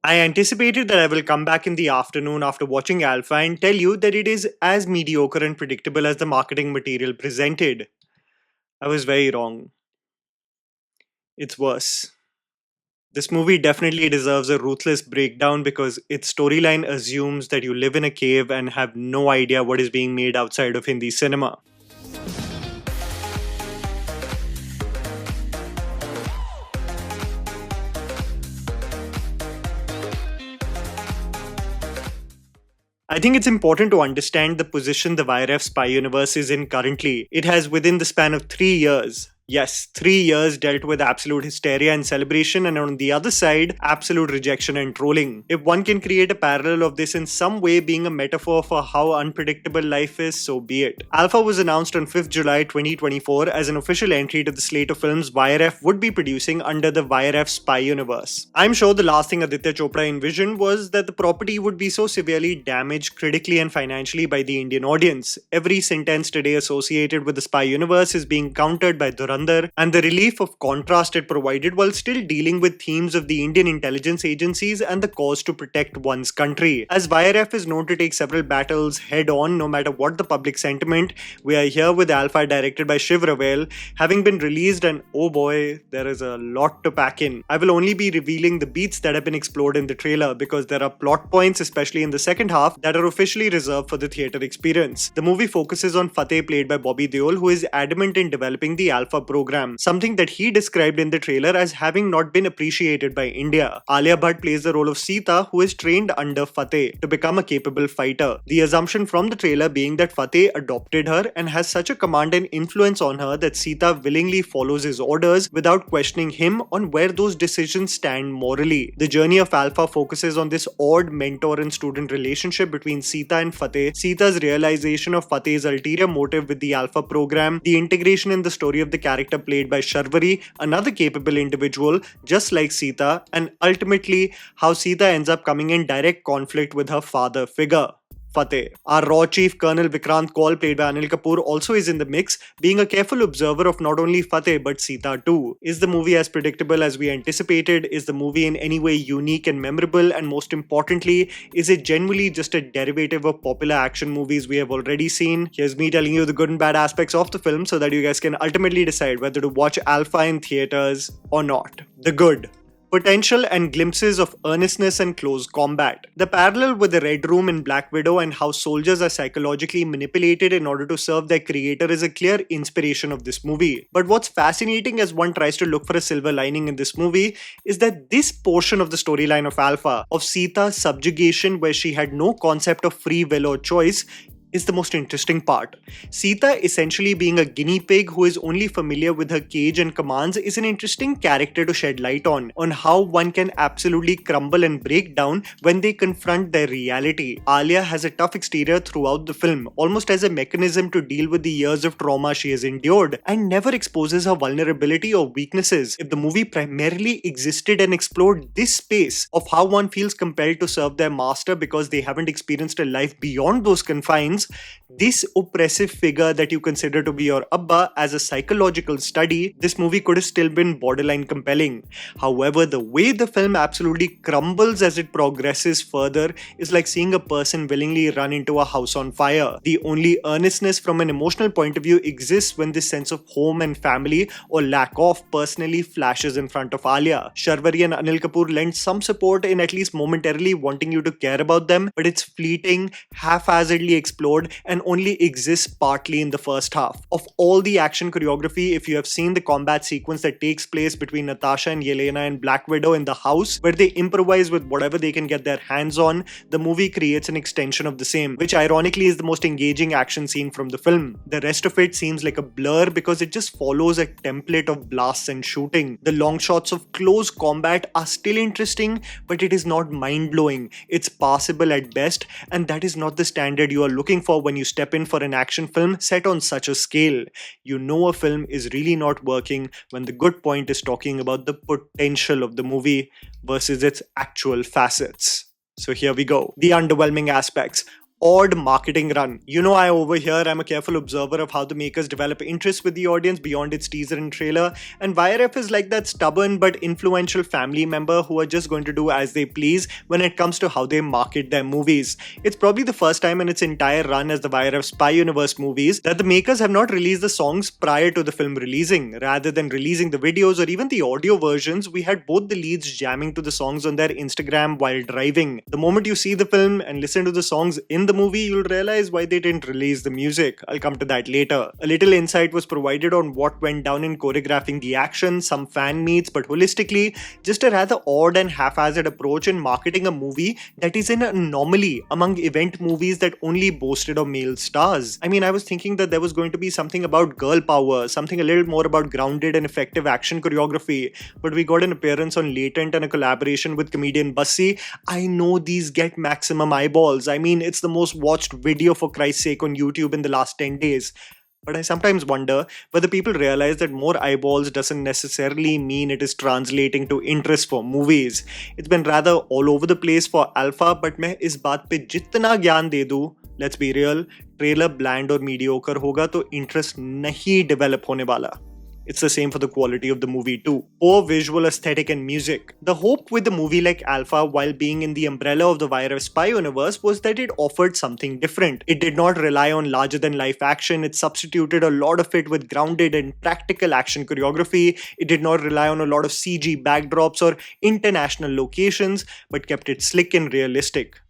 I anticipated that I will come back in the afternoon after watching Alpha and tell you that it is as mediocre and predictable as the marketing material presented. I was very wrong. It's worse. This movie definitely deserves a ruthless breakdown because its storyline assumes that you live in a cave and have no idea what is being made outside of Hindi cinema. I think it's important to understand the position the YRF spy universe is in currently. It has, within the span of 3 years, yes, 3 years, dealt with absolute hysteria and celebration, and on the other side, absolute rejection and trolling. If one can create a parallel of this in some way being a metaphor for how unpredictable life is, so be it. Alpha was announced on 5th July 2024 as an official entry to the slate of films YRF would be producing under the YRF spy universe. I'm sure the last thing Aditya Chopra envisioned was that the property would be so severely damaged critically and financially by the Indian audience. Every sentence today associated with the spy universe is being countered by Dhurandhar, and the relief of contrast it provided while still dealing with themes of the Indian intelligence agencies and the cause to protect one's country. As YRF is known to take several battles head on no matter what the public sentiment, we are here with Alpha, directed by Shiv Ravel, having been released, and oh boy, there is a lot to pack in. I will only be revealing the beats that have been explored in the trailer because there are plot points, especially in the second half, that are officially reserved for the theatre experience. The movie focuses on Fateh, played by Bobby Deol, who is adamant in developing the Alpha program, something that he described in the trailer as having not been appreciated by India. Alia Bhatt plays the role of Sita, who is trained under Fateh to become a capable fighter. The assumption from the trailer being that Fateh adopted her and has such a command and influence on her that Sita willingly follows his orders without questioning him on where those decisions stand morally. The journey of Alpha focuses on this odd mentor and student relationship between Sita and Fateh, Sita's realization of Fateh's ulterior motive with the Alpha program, the integration in the story of the character played by Sharvari, another capable individual just like Sita, and ultimately how Sita ends up coming in direct conflict with her father figure, Fateh. Our Raw Chief Colonel Vikrant Kaul, played by Anil Kapoor, also is in the mix, being a careful observer of not only Fateh but Sita too. Is the movie as predictable as we anticipated? Is the movie in any way unique and memorable? And most importantly, is it genuinely just a derivative of popular action movies we have already seen? Here's me telling you the good and bad aspects of the film so that you guys can ultimately decide whether to watch Alpha in theaters or not. The good: potential and glimpses of earnestness and close combat. The parallel with the Red Room in Black Widow and how soldiers are psychologically manipulated in order to serve their creator is a clear inspiration of this movie. But what's fascinating as one tries to look for a silver lining in this movie is that this portion of the storyline of Alpha, of Sita's subjugation where she had no concept of free will or choice, is the most interesting part. Sita essentially being a guinea pig who is only familiar with her cage and commands is an interesting character to shed light on how one can absolutely crumble and break down when they confront their reality. Alia has a tough exterior throughout the film, almost as a mechanism to deal with the years of trauma she has endured, and never exposes her vulnerability or weaknesses. If the movie primarily existed and explored this space of how one feels compelled to serve their master because they haven't experienced a life beyond those confines, this oppressive figure that you consider to be your Abba as a psychological study, this movie could have still been borderline compelling. However, the way the film absolutely crumbles as it progresses further is like seeing a person willingly run into a house on fire. The only earnestness from an emotional point of view exists when this sense of home and family, or lack of, personally flashes in front of Alia. Sharvari and Anil Kapoor lend some support in at least momentarily wanting you to care about them, but it's fleeting, haphazardly explored, and only exists partly in the first half. Of all the action choreography, if you have seen the combat sequence that takes place between Natasha and Yelena and Black Widow in the house, where they improvise with whatever they can get their hands on, the movie creates an extension of the same, which ironically is the most engaging action scene from the film. The rest of it seems like a blur because it just follows a template of blasts and shooting. The long shots of close combat are still interesting, but it is not mind-blowing. It's passable at best, and that is not the standard you are looking for when you step in for an action film set on such a scale. You know a film is really not working when the good point is talking about the potential of the movie versus its actual facets. So here we go. The underwhelming aspects. odd marketing run. You know, I over here, I'm a careful observer of how the makers develop interest with the audience beyond its teaser and trailer, and YRF is like that stubborn but influential family member who are just going to do as they please when it comes to how they market their movies. It's probably the first time in its entire run as the YRF Spy Universe movies that the makers have not released the songs prior to the film releasing. Rather than releasing the videos or even the audio versions, we had both the leads jamming to the songs on their Instagram while driving. The moment you see the film and listen to the songs in the movie, you'll realize why they didn't release the music. I'll come to that later. A little insight was provided on what went down in choreographing the action, some fan meets, but holistically, just a rather odd and haphazard approach in marketing a movie that is an anomaly among event movies that only boasted of male stars. I mean, I was thinking that there was going to be something about girl power, something a little more about grounded and effective action choreography, but we got an appearance on Latent and a collaboration with comedian Bussi. I know these get maximum eyeballs. I mean, it's the most watched video for Christ's sake on YouTube in the last 10 days. But I sometimes wonder whether people realize that more eyeballs doesn't necessarily mean it is translating to interest for movies. It's been rather all over the place for Alpha, but मैं इस बात पे जितना ज्ञान दे दूं, let's be real, trailer bland और mediocre होगा तो इंटरेस्ट नहीं डेवलप होने वाला. It's the same for the quality of the movie too. Poor visual aesthetic and music. The hope with a movie like Alpha, while being in the umbrella of the YRF Spy universe, was that it offered something different. It did not rely on larger than life action, it substituted a lot of it with grounded and practical action choreography. It did not rely on a lot of CG backdrops or international locations, but kept it slick and realistic.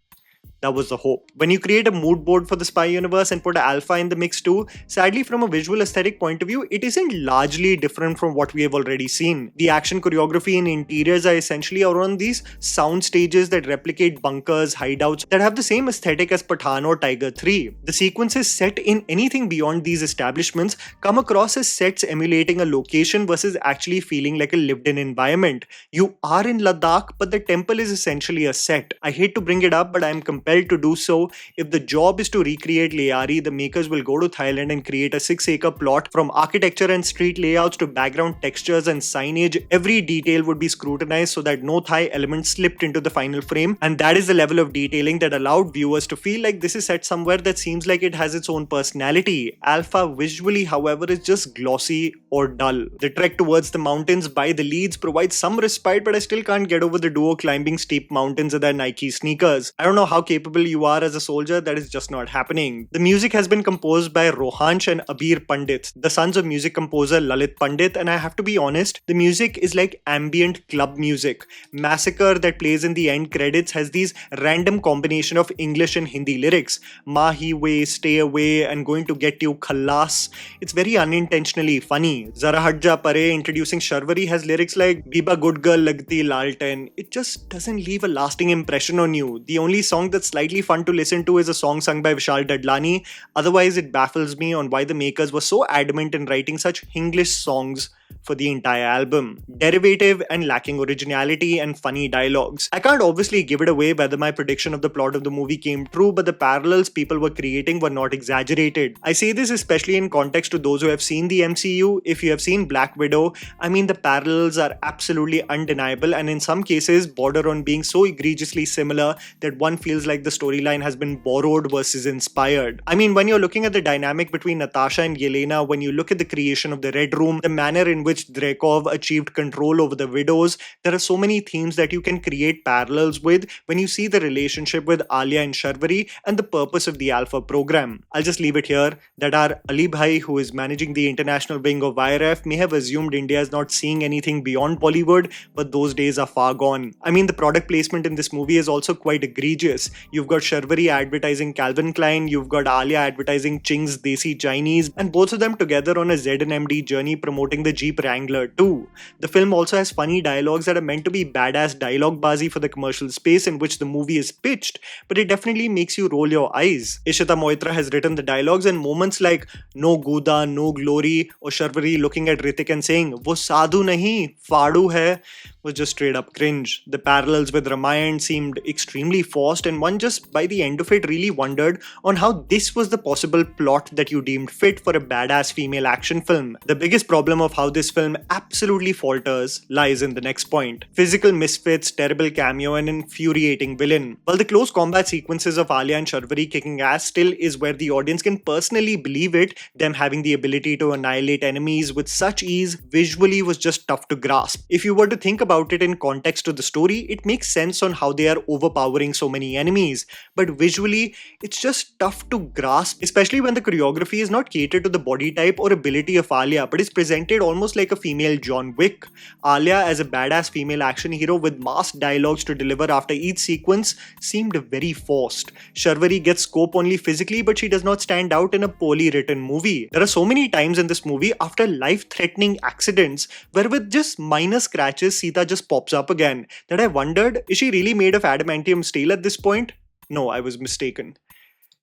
That was the hope. When you create a mood board for the Spy universe and put Alpha in the mix too, sadly from a visual aesthetic point of view, it isn't largely different from what we have already seen. The action choreography and interiors are essentially around these sound stages that replicate bunkers, hideouts that have the same aesthetic as Pathan or Tiger 3. The sequences set in anything beyond these establishments come across as sets emulating a location versus actually feeling like a lived-in environment. You are in Ladakh, but the temple is essentially a set. I hate to bring it up, but I am compelled to do so. If the job is to recreate Layari, the makers will go to Thailand and create a 6-acre plot. From architecture and street layouts to background textures and signage, every detail would be scrutinized so that no Thai element slipped into the final frame, and that is the level of detailing that allowed viewers to feel like this is set somewhere that seems like it has its own personality. Alpha visually, however, is just glossy or dull. The trek towards the mountains by the leads provides some respite, but I still can't get over the duo climbing steep mountains in their Nike sneakers. I don't know how capable you are as a soldier, that is just not happening. The music has been composed by Roshan and Abir Pandit, the sons of music composer Lalit Pandit, and I have to be honest, the music is like ambient club music. Massacre that plays in the end credits has these random combination of English and Hindi lyrics. Mahi way, stay away, and going to get you khalas. It's very unintentionally funny. Zara Hatja Pare introducing Sharvari has lyrics like Biba good girl lagti lalten. It just doesn't leave a lasting impression on you. The only song that's slightly fun to listen to is a song sung by Vishal Dadlani. Otherwise, it baffles me on why the makers were so adamant in writing such English songs for the entire album. Derivative and lacking originality and funny dialogues. I can't obviously give it away whether my prediction of the plot of the movie came true, but the parallels people were creating were not exaggerated. I say this especially in context to those who have seen the MCU. If you have seen Black Widow, I mean the parallels are absolutely undeniable and in some cases border on being so egregiously similar that one feels like the storyline has been borrowed versus inspired. I mean, when you're looking at the dynamic between Natasha and Yelena, when you look at the creation of the Red Room, the manner in which Dreykov achieved control over the widows, there are so many themes that you can create parallels with when you see the relationship with Alia and Sharvari and the purpose of the Alpha program. I'll just leave it here that our Ali Bhai, who is managing the international wing of YRF, may have assumed India is not seeing anything beyond Bollywood, but those days are far gone. I mean, the product placement in this movie is also quite egregious. You've got Sharvari advertising Calvin Klein, you've got Alia advertising Ching's Desi Chinese, and both of them together on a Z&MD journey promoting the Jeep Wrangler too. The film also has funny dialogues that are meant to be badass dialogue bazi for the commercial space in which the movie is pitched, but it definitely makes you roll your eyes. Ishita Moitra has written the dialogues and moments like no Guda, no glory, or Sharvari looking at Hrithik and saying, wo sadhu nahi, fadu hai. was just straight up cringe. The parallels with Ramayana seemed extremely forced, and one just by the end of it really wondered on how this was the possible plot that you deemed fit for a badass female action film. The biggest problem of how this film absolutely falters lies in the next point. Physical misfits, terrible cameo, and infuriating villain. While the close combat sequences of Alia and Sharvari kicking ass still is where the audience can personally believe it, them having the ability to annihilate enemies with such ease visually was just tough to grasp. If you were to think about it in context to the story, it makes sense on how they are overpowering so many enemies, but visually it's just tough to grasp, especially when the choreography is not catered to the body type or ability of Alia, but is presented almost like a female John Wick. Alia as a badass female action hero with mass dialogues to deliver after each sequence seemed very forced. Sharvari gets scope only physically, but she does not stand out in a poorly written movie. There are so many times in this movie after life-threatening accidents where with just minor scratches Sita just pops up again that I wondered, is she really made of adamantium steel at this point? No, I was mistaken.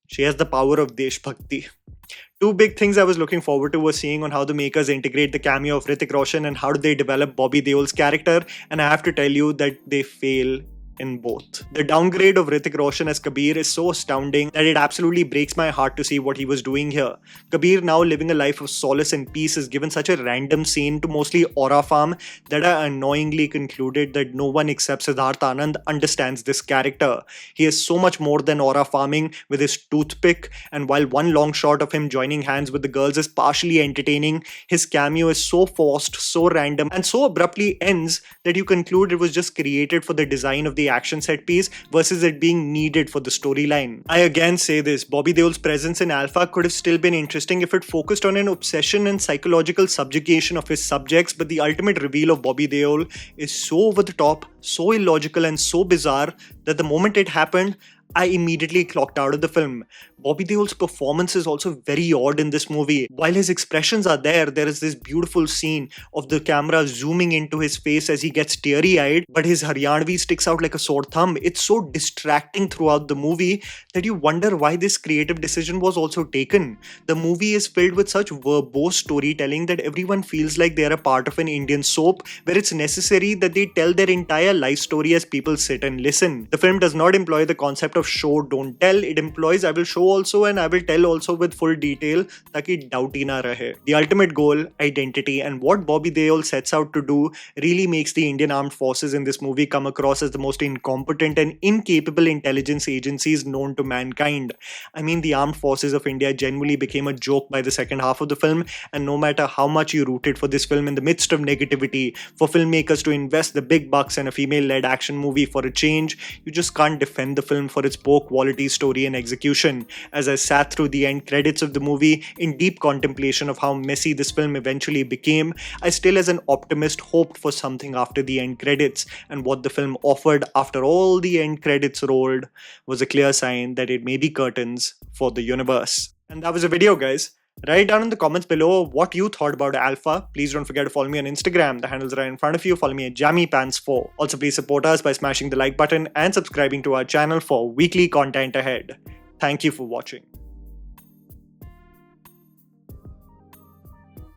She has the power of Desh Bhakti. Two big things I was looking forward to was seeing on how the makers integrate the cameo of Hrithik Roshan and how do they develop Bobby Deol's character, and I have to tell you that they fail in both. The downgrade of Hrithik Roshan as Kabir is so astounding that it absolutely breaks my heart to see what he was doing here. Kabir, now living a life of solace and peace, is given such a random scene to mostly aura farm that I annoyingly concluded that no one except Siddharth Anand understands this character. He is so much more than aura farming with his toothpick, and while one long shot of him joining hands with the girls is partially entertaining, his cameo is so forced, so random, and so abruptly ends that you conclude it was just created for the design of the action set piece versus it being needed for the storyline. I again say this, Bobby Deol's presence in Alpha could have still been interesting if it focused on an obsession and psychological subjugation of his subjects, but the ultimate reveal of Bobby Deol is so over the top, so illogical and so bizarre that the moment it happened, I immediately clocked out of the film. Bobby Deol's performance is also very odd in this movie. While his expressions are there is this beautiful scene of the camera zooming into his face as he gets teary-eyed, but his Haryanvi sticks out like a sore thumb. It's so distracting throughout the movie that you wonder why this creative decision was also taken. The movie is filled with such verbose storytelling that everyone feels like they are a part of an Indian soap where it's necessary that they tell their entire life story as people sit and listen. The film does not employ the concept of show, don't tell. It employs I will show also and I will tell also with full detail ताकि doubt ही ना रहे. The ultimate goal, identity, and what Bobby Deol sets out to do really makes the Indian armed forces in this movie come across as the most incompetent and incapable intelligence agencies known to mankind. I mean, the armed forces of India genuinely became a joke by the second half of the film, and no matter how much you rooted for this film in the midst of negativity, for filmmakers to invest the big bucks in a female-led action movie for a change, you just can't defend the film for its poor quality story and execution. As I sat through the end credits of the movie in deep contemplation of how messy this film eventually became, I still as an optimist hoped for something after the end credits, and what the film offered after all the end credits rolled was a clear sign that it may be curtains for the universe. And that was a video, guys. Write down in the comments below what you thought about Alpha. Please don't forget to follow me on Instagram. The handles are right in front of you. Follow me at JammyPants4. Also, please support us by smashing the like button and subscribing to our channel for weekly content ahead. Thank you for watching.